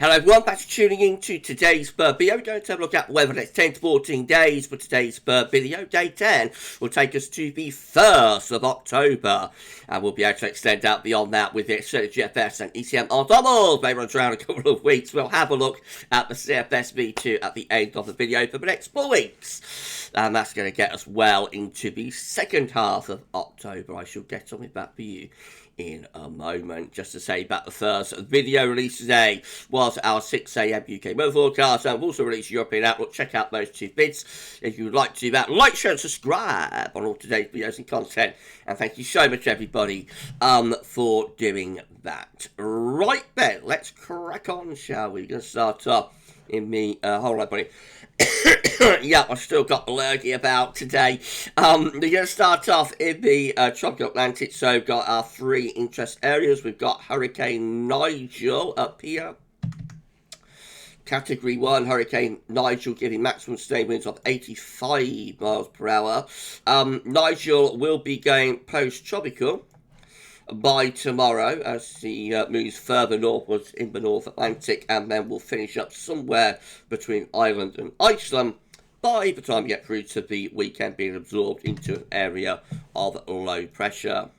Hello everyone, thanks for tuning in to today's video. We're going to have a look at weather the next 10 to 14 days for today's video. Day 10 will take us to the 1st of October. And we'll be able to extend out beyond that with the GFS and ECM Ensembles. Maybe runs around a couple of weeks. We'll have a look at the CFS V2 at the end of the video for the next 4 weeks. And that's going to get us well into the second half of October. I shall get on with that for you in a moment. Just to say that the first video release today was our 6 AM UK weather forecast, and we've also released European Outlook. Check out those two vids if you would like to do that. Like, share and subscribe on all today's videos and content, and thank you so much everybody for doing that. Right then, let's crack on, shall we? We're going to start off in the hold on buddy. Yeah, I've still got the lurgy about today. We're going to start off in the tropical Atlantic. So we've got our 3 interest areas. We've got Hurricane Nigel up here. Category 1, Hurricane Nigel giving maximum sustained winds of 85 miles per hour. Nigel will be going post-tropical by tomorrow as he moves further northwards in the North Atlantic, and then we'll finish up somewhere between Ireland and Iceland by the time we get through to the weekend, being absorbed into an area of low pressure.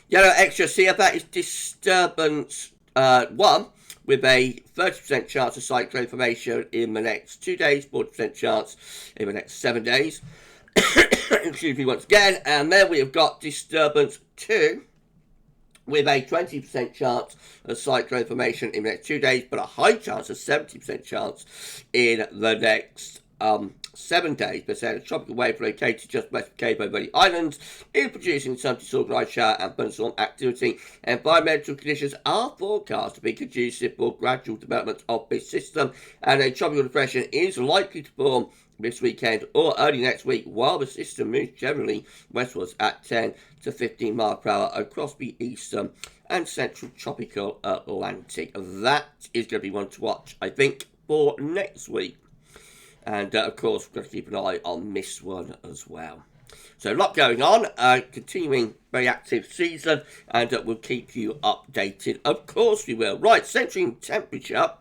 Yellow extra here, that is disturbance 1 with a 30% chance of cyclone formation in the next 2 days, 40% chance in the next 7 days. Excuse me once again. And then we have got disturbance 2 with a 20% chance of cyclone formation in the next 2 days, but a high chance of 70% chance in the next 7 days. But a tropical wave located just west of Cape Verde Islands is producing some disorganized shower and thunderstorm activity. Environmental conditions are forecast to be conducive for gradual development of this system, and a tropical depression is likely to form this weekend or early next week, while the system moves generally westwards at 10 to 15 miles per hour across the eastern and central tropical Atlantic. That is going to be one to watch, I think, for next week. And of course, we've got to keep an eye on this one as well. So a lot going on, continuing very active season, and we'll keep you updated. Of course we will. Right, centering temperature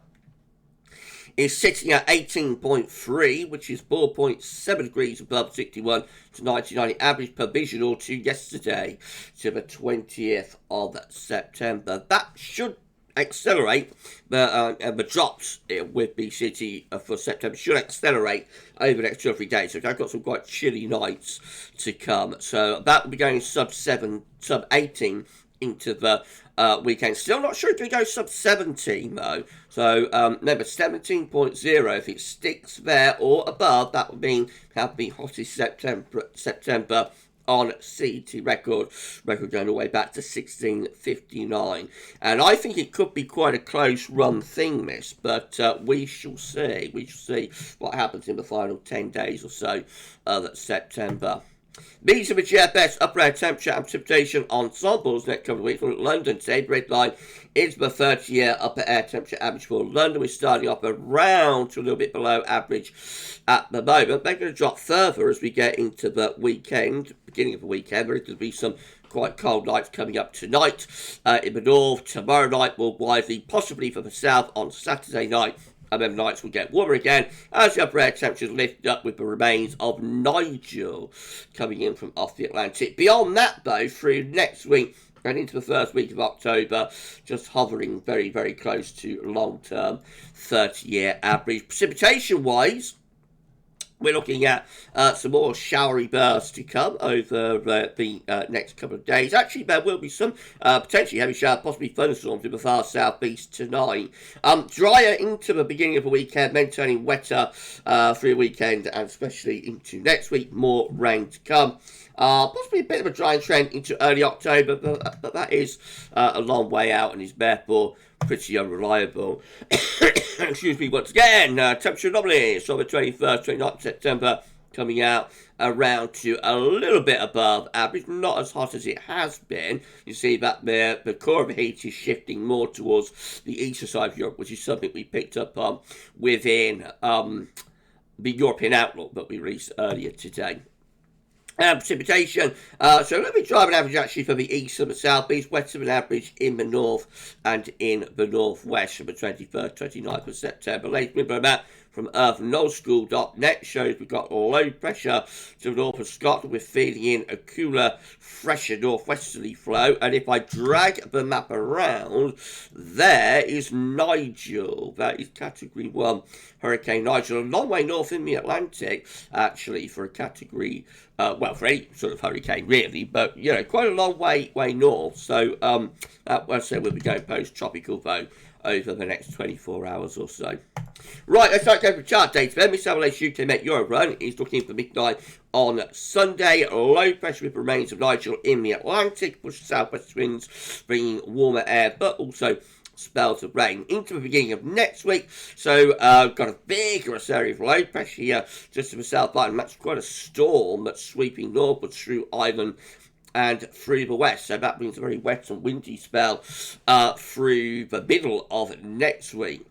is sitting at 18.3, which is 4.7 degrees above 61 to 1990 average provisional to yesterday, to the 20th of September. That should accelerate. The drops with the city for September should accelerate over the next 2 or 3 days. So I've got some quite chilly nights to come. So that will be going sub 18 into the weekend. Still not sure if we go sub 17 though. So remember 17.0, if it sticks there or above, that would mean have the hottest September on CET record going all the way back to 1659. And I think it could be quite a close run thing, this, but we shall see. We shall see what happens in the final 10 days or so of September. These are the GFS upper air temperature and precipitation ensembles next couple of weeks from London today. The red line is the 30-year upper air temperature average for London. We're starting off around to a little bit below average at the moment. They're going to drop further as we get into the weekend, beginning of the weekend. There's going to be some quite cold nights coming up tonight in the north. Tomorrow night more widely, possibly for the south on Saturday night. And then nights will get warmer again as the upper air temperatures lift up with the remains of Nigel coming in from off the Atlantic. Beyond that, though, through next week and into the first week of October, just hovering very, very close to long-term 30-year average. Precipitation-wise, we're looking at some more showery bursts to come over the next couple of days. Actually, there will be some potentially heavy shower, possibly thunderstorms in the far southeast tonight. Drier into the beginning of the weekend, then turning wetter through the weekend and especially into next week. More rain to come. Possibly a bit of a drying trend into early October, but that is a long way out and is therefore pretty unreliable. Excuse me once again. Temperature anomalies on the 21st, 29th September coming out around to a little bit above average, not as hot as it has been. You see that the core of the heat is shifting more towards the eastern side of Europe, which is something we picked up on within the European Outlook that we released earlier today. Precipitation. So let me drive an average actually for the east and the southeast, west of an average in the north and in the northwest from the 23rd, 29th of September. Latest Windflow Map from earthnullschool.net shows we've got low pressure to the north of Scotland. We're feeding in a cooler, fresher northwesterly flow. And if I drag the map around, there is Nigel. That is Category 1 Hurricane Nigel. A long way north in the Atlantic, actually, for a Category well, for any sort of hurricane, really, but, you know, quite a long way north. So, I'll say we'll be going post-tropical, though, over the next 24 hours or so. Right, let's start going for chart data. Then Ensemble UK Met Euro run is looking for midnight on Sunday. Low pressure with remains of Nigel in the Atlantic. Push southwest winds, bringing warmer air, but also spells of rain into the beginning of next week. So got a vigorous area of low pressure here just to the South Island. That's quite a storm that's sweeping northwards through Ireland and through the west. So that means a very wet and windy spell through the middle of next week.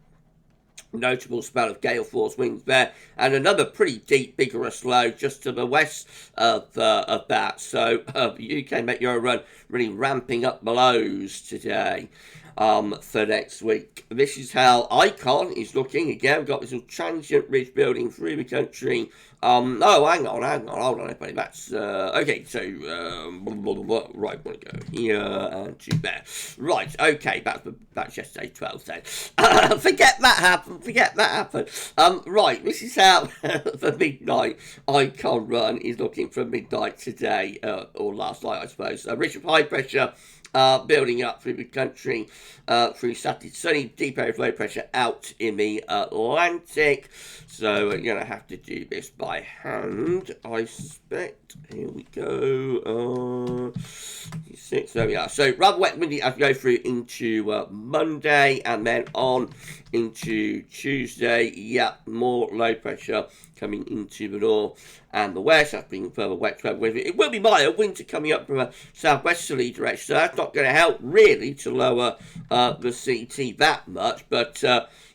Notable spell of gale force winds there, and another pretty deep, vigorous low just to the west of that. So the UK Met Euro run really ramping up the lows today for next week. This is how Icon is looking. Again, we've got this little transient ridge building through the country. Oh, hang on, hold on, everybody. That's, okay, so, right, want to go here and to there. Right, okay, that's yesterday, 12 then. Forget that happened, right, this is how the midnight Icon run is looking from midnight today, or last night, I suppose. Ridge of high pressure, building up through the country through Saturday. Sunny, deep area of low pressure out in the Atlantic. So we're going to have to do this by hand, I suspect. Here we go. 6, there we are. So rather wet and windy as we go through into Monday and then on into Tuesday. Yeah, more low pressure coming into the north and the west. That's bringing further wet weather with it. It will be mild, winter coming up from a southwesterly direction, so that's not going to help really to lower the CT that much, but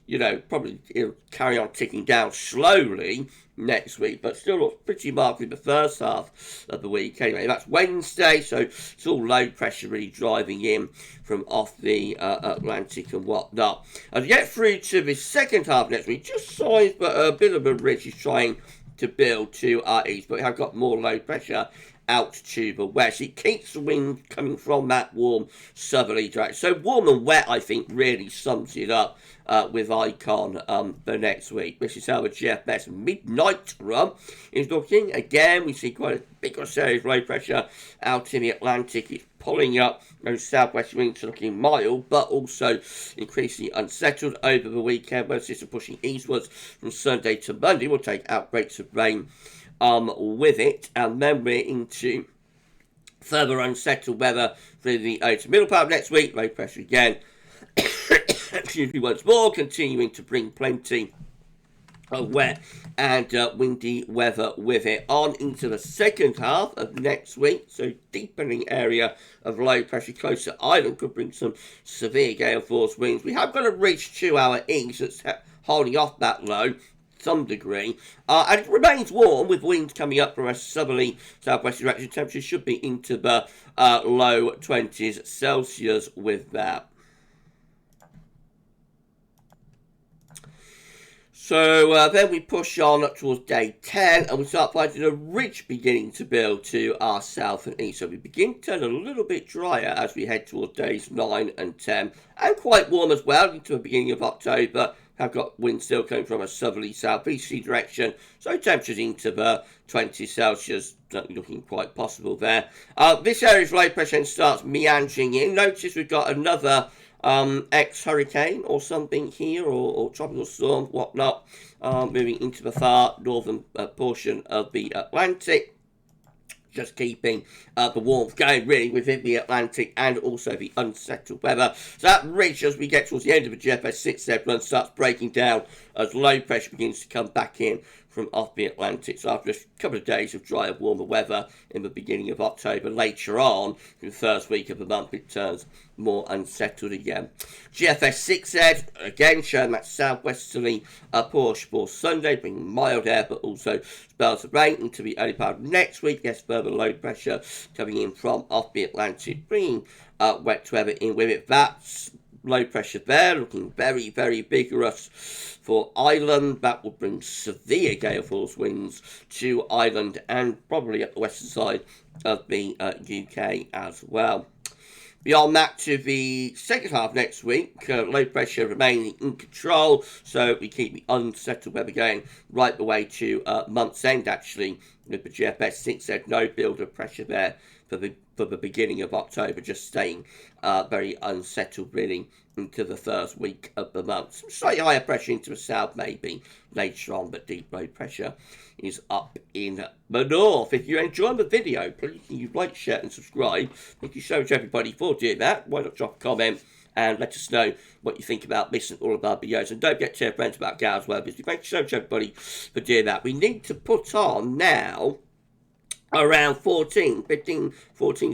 you know, probably it'll carry on ticking down slowly next week, but still looks pretty marked in the first half of the week. Anyway, that's Wednesday, so it's all low pressure really driving in from off the Atlantic and whatnot. As we get through to the second half next week, just size, but a bit of a ridge is trying to build to our east, but we have got more low pressure out to the west. It keeps the wind coming from that warm southerly direction. So warm and wet, I think, really sums it up with Icon for next week. This is how the GFS midnight run is looking. Again, we see quite a bigger area of low pressure out in the Atlantic. It's pulling up those southwest winds, looking mild, but also increasingly unsettled over the weekend. Most system pushing eastwards from Sunday to Monday. We'll take outbreaks of rain with it, and then we're into further unsettled weather through the middle part of next week. Low pressure again, excuse me, once more, continuing to bring plenty of wet and windy weather with it on into the second half of next week. So deepening area of low pressure close to Ireland could bring some severe gale force winds. We have got a ridge to our east that's holding off that low some degree, and it remains warm with winds coming up from a southerly southwest direction. Temperatures should be into the low 20s Celsius with that. So then we push on up towards day 10 and we start finding a ridge beginning to build to our south and east. So we begin to turn a little bit drier as we head towards days 9 and 10, and quite warm as well into the beginning of October. Have got wind still coming from a southerly southeasterly direction, so temperatures into the 20 Celsius, looking quite possible there. This area of low pressure then starts meandering in. Notice we've got another ex-hurricane or something here, or tropical storm, whatnot, moving into the far northern portion of the Atlantic. Just keeping the warmth going really within the Atlantic and also the unsettled weather. So that ridge, as we get towards the end of the GFS 6 run, starts breaking down as low pressure begins to come back in from off the Atlantic. So after a couple of days of drier, warmer weather in the beginning of October, later on, in the first week of the month, it turns more unsettled again. GFS 6Z, again, showing that southwesterly push for Sunday, bringing mild air, but also spells of rain into the early part of next week. Yes, further low pressure coming in from off the Atlantic, bringing wet weather in with it. That's low pressure there, looking very, very vigorous for Ireland. That will bring severe gale force winds to Ireland and probably up the western side of the UK as well. Beyond that, to the second half next week, low pressure remaining in control, so we keep the unsettled weather going right the way to month's end, actually, with the GFS 6Z no build of pressure there for the beginning of October, just staying very unsettled, really, into the first week of the month. Some slightly higher pressure into the south, maybe, later on, but deep low pressure is up in the north. If you enjoyed the video, please you like, share and subscribe. Thank you so much, everybody, for doing that. Why not drop a comment and let us know what you think about this and all of our videos. And don't forget to tell your friends about GavsWeatherVids. Thank you so much, everybody, for doing that. We need to put on now around 14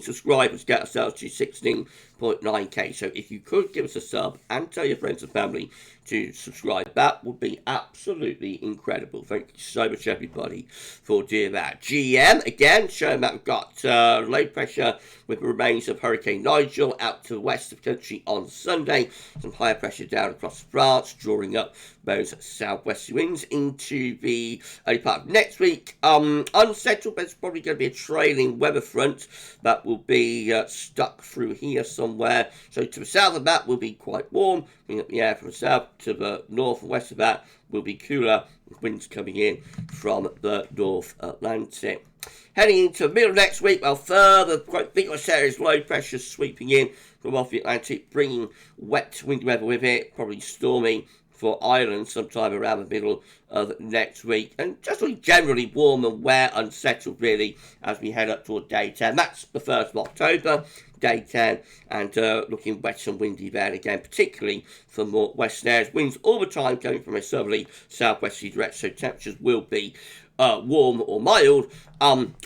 subscribers, get ourselves to 16.9k. So if you could give us a sub and tell your friends and family to subscribe, that would be absolutely incredible. Thank you so much, everybody, for doing that. GM, again, showing that we've got low pressure with the remains of Hurricane Nigel out to the west of the country on Sunday. Some higher pressure down across France, drawing up those southwesterly winds into the early part of next week. Unsettled, but it's probably going to be a trailing weather front that will be stuck through here somewhere. So to the south of that will be quite warm, bringing up the air from the south. To the north and west of that will be cooler, with winds coming in from the North Atlantic. Heading into the middle of next week, well, further quite vigorous areas, low pressure sweeping in from off the Atlantic, bringing wet, windy weather with it, probably stormy for Ireland sometime around the middle of next week, and just really generally warm and wet, unsettled really, as we head up toward day 10. That's the 1st of October, day 10, and looking wet and windy there again, particularly for more western areas. Winds all the time coming from a southerly, southwesterly direction, so temperatures will be warm or mild,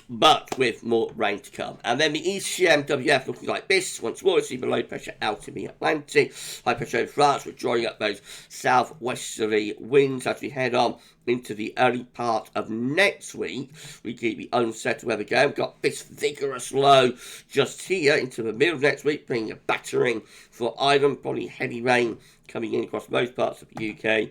but with more rain to come. And then the ECMWF looking like this. Once more, see the low pressure out in the Atlantic. High pressure over France. We're drawing up those southwesterly winds as we head on into the early part of next week. We keep the unsettled weather going. We've got this vigorous low just here into the middle of next week, bringing a battering for Ireland. Probably heavy rain coming in across most parts of the UK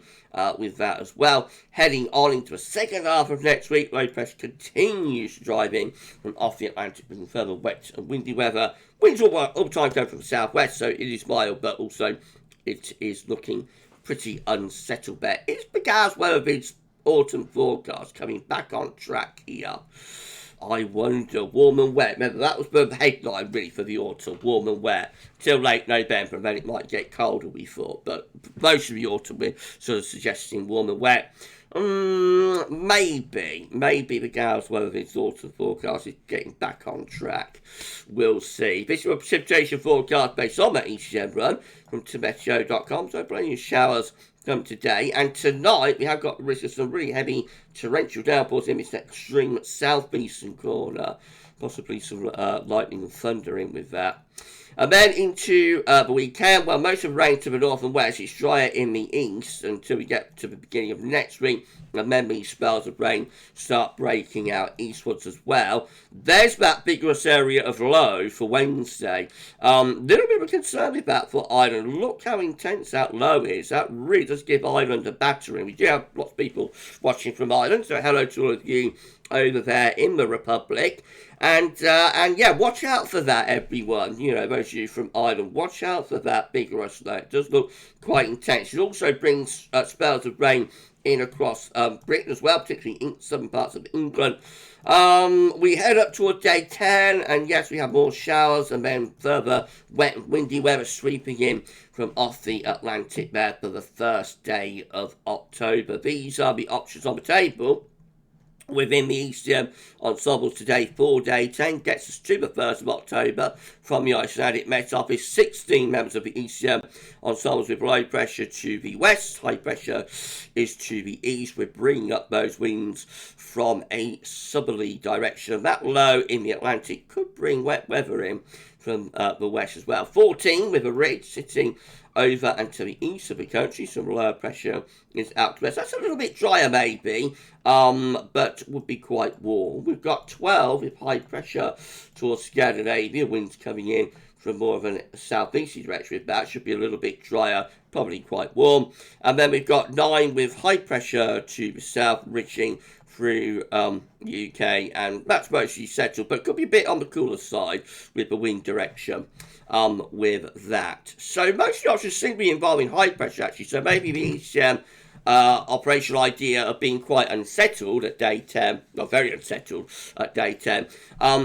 with that as well. Heading on into the second half of next week, low pressure continues to drive in from off the Atlantic, bringing further wet and windy weather. Winds all the time going from the southwest, so it is mild, but also it is looking pretty unsettled there. It's the GavsWeatherVids autumn forecast coming back on track here. I wonder, warm and wet. Remember, that was the headline really for the autumn, warm and wet, till late November, and then it might get colder, we thought. But most of the autumn we're sort of suggesting warm and wet. Maybe the GavsWeatherVids autumn forecast is getting back on track. We'll see. This is a precipitation forecast based on that ECM run from Temp.com, so plenty of showers come today, and tonight we have got the risk of some really heavy torrential downpours in this extreme southeastern corner, possibly some lightning and thunder in with that. And then into the weekend, well, most of the rain to the north and west. It's drier in the east until we get to the beginning of next week. And then these spells of rain start breaking out eastwards as well. There's that vigorous area of low for Wednesday. Little bit of a concern with that for Ireland. Look how intense that low is. That really does give Ireland a battering. We do have lots of people watching from Ireland, so hello to all of you over there in the Republic. And yeah, watch out for that, everyone. You know, those of you from Ireland, watch out for that vigorous low. It does look quite intense. It also brings spells of rain in across Britain as well, particularly in southern parts of England. We head up toward day 10, and yes, we have more showers, and then further wet and windy weather sweeping in from off the Atlantic there for the first day of October. These are the options on the table within the ECM Ensembles today for day 10 gets us to the 1st of October. From the Icelandic Met Office, 16 members of the ECM Ensembles with low pressure to the west, high pressure is to the east. We're bringing up those winds from a southerly direction, and that low in the Atlantic could bring wet weather in from the west as well. 14 with a ridge sitting over and to the east of the country. Some lower pressure is out to west. That's a little bit drier maybe, but would be quite warm. We've got 12 with high pressure towards Scandinavia. Winds coming in from more of a southeasterly direction with that. Should be a little bit drier, probably quite warm. And then we've got 9 with high pressure to the south, reaching through the UK, and that's mostly settled, but could be a bit on the cooler side with the wind direction with that. So most of the options seem to be involving high pressure actually, so maybe the ECM operational idea of being quite unsettled at day 10, not very unsettled at day 10,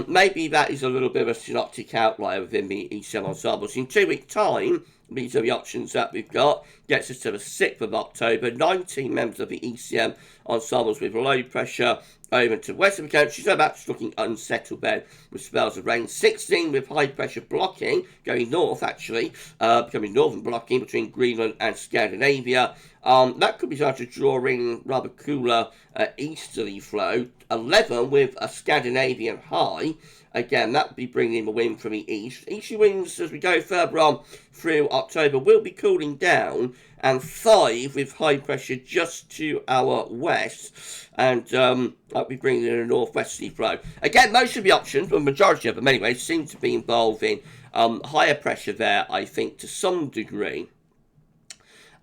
maybe that is a little bit of a synoptic outlier within the ECM Ensembles. In 2 weeks' time, these are the options that we've got. Gets us to the 6th of October. 19 members of the ECM Ensembles with low pressure over to the west of the country. So that's looking unsettled then with spells of rain. 16 with high pressure blocking, going north actually, becoming northern blocking between Greenland and Scandinavia. That could be starting to draw in rather cooler easterly flow. 11 with a Scandinavian high. Again, that would be bringing in the wind from the east. Easterly winds, as we go further on through October, will be cooling down. And 5 with high pressure just to our west. And that will be bringing in a northwesterly flow. Again, most of the options, the majority of them anyway, seem to be involving higher pressure there, I think, to some degree.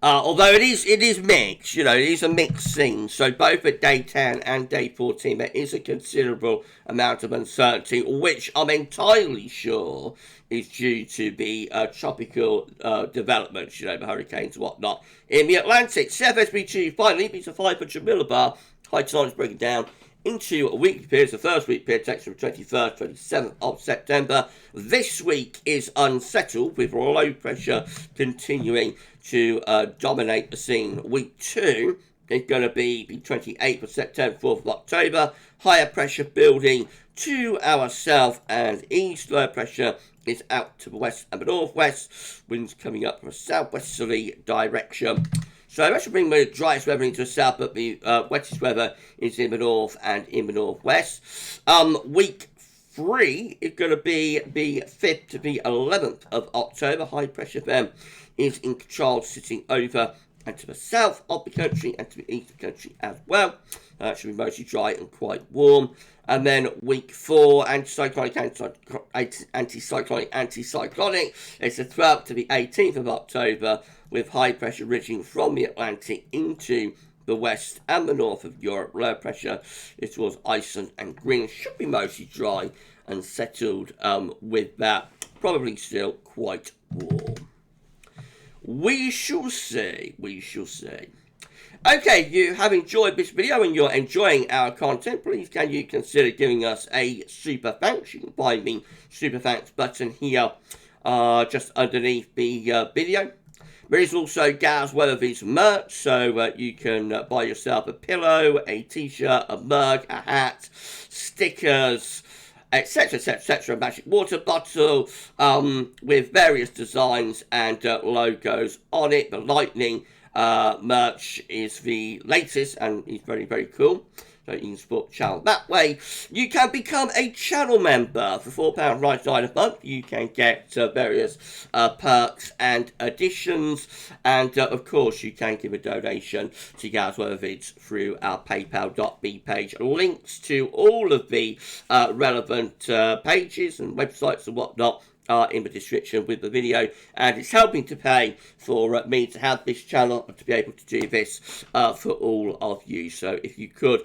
Although it is mixed, you know, it is a mixed scene. So both at day 10 and day 14, there is a considerable amount of uncertainty, which I'm entirely sure is due to the tropical developments, you know, the hurricanes and whatnot in the Atlantic. CFS Weeklies finally beats a 500 millibar. High tide is breaking down into a weekly period. The first week period takes from 21st, 27th of September. This week is unsettled with low pressure continuing to dominate the scene. Week 2 is going to be 28th of September, 4th of October. Higher pressure building to our south and east. Lower pressure is out to the west and the northwest. Winds coming up from a southwesterly direction. So that should bring the driest weather into the south, but the wettest weather is in the north and in the northwest. Week 3 is going to be the 5th to the 11th of October. High pressure then is in control, sitting over and to the south of the country and to the east of the country as well. Should be mostly dry and quite warm. And then week 4, anticyclonic. It's the 12th to the 18th of October, with high pressure reaching from the Atlantic into the west and the north of Europe. Low pressure is towards Iceland and Greenland. Should be mostly dry and settled with that. Probably still quite warm. We shall see. We shall see. Okay, you have enjoyed this video and you're enjoying our content, please can you consider giving us a super thanks. You can find the super thanks button here just underneath the video. There is also GavsWeatherVids merch, so you can buy yourself a pillow, a t-shirt, a mug, a hat, stickers, etc, etc, etc, a magic water bottle with various designs and logos on it. The lightning merch is the latest and is very, very cool. So you can support the channel that way. You can become a channel member for £4.99 a month. You can get various perks and additions. And of course, you can give a donation to GavsWeatherVids through our paypal.me page. Links to all of the relevant pages and websites and whatnot are in the description with the video, and it's helping to pay for me to have this channel and to be able to do this for all of you. So if you could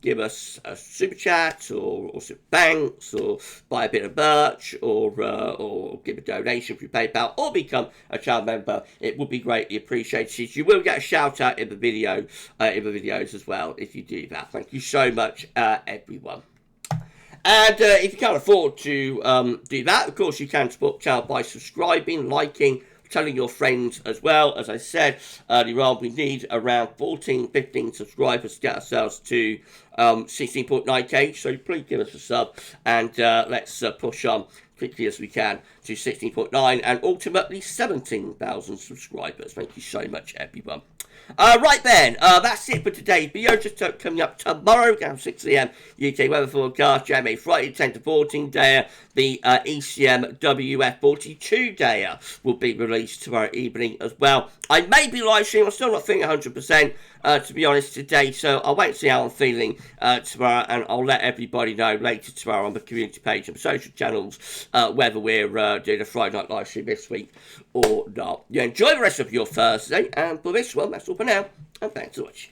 give us a super chat or some thanks, or buy a bit of merch, or give a donation through PayPal, or become a channel member, it would be greatly appreciated. You will get a shout out in the video in the videos as well if you do that. Thank you so much, everyone. And if you can't afford to do that, of course, you can support the channel by subscribing, liking, telling your friends as well. As I said earlier on, we need around 14, 15 subscribers to get ourselves to 16.9k, so please give us a sub, and let's push on quickly as we can to 16.9 and ultimately 17,000 subscribers. Thank you so much, everyone. Right then, that's it for today's video. Just coming up tomorrow, around 6 AM UK weather forecast, January Friday 10 to 14 day. The ECM WF42 day will be released tomorrow evening as well. I may be live streaming. I'm still not feeling 100%, to be honest, today, so I'll wait and see how I'm feeling tomorrow, and I'll let everybody know later tomorrow on the community page and social channels whether we're doing a Friday night live stream this week or not. Yeah, enjoy the rest of your Thursday, and for this one, that's all for now, and thanks so much.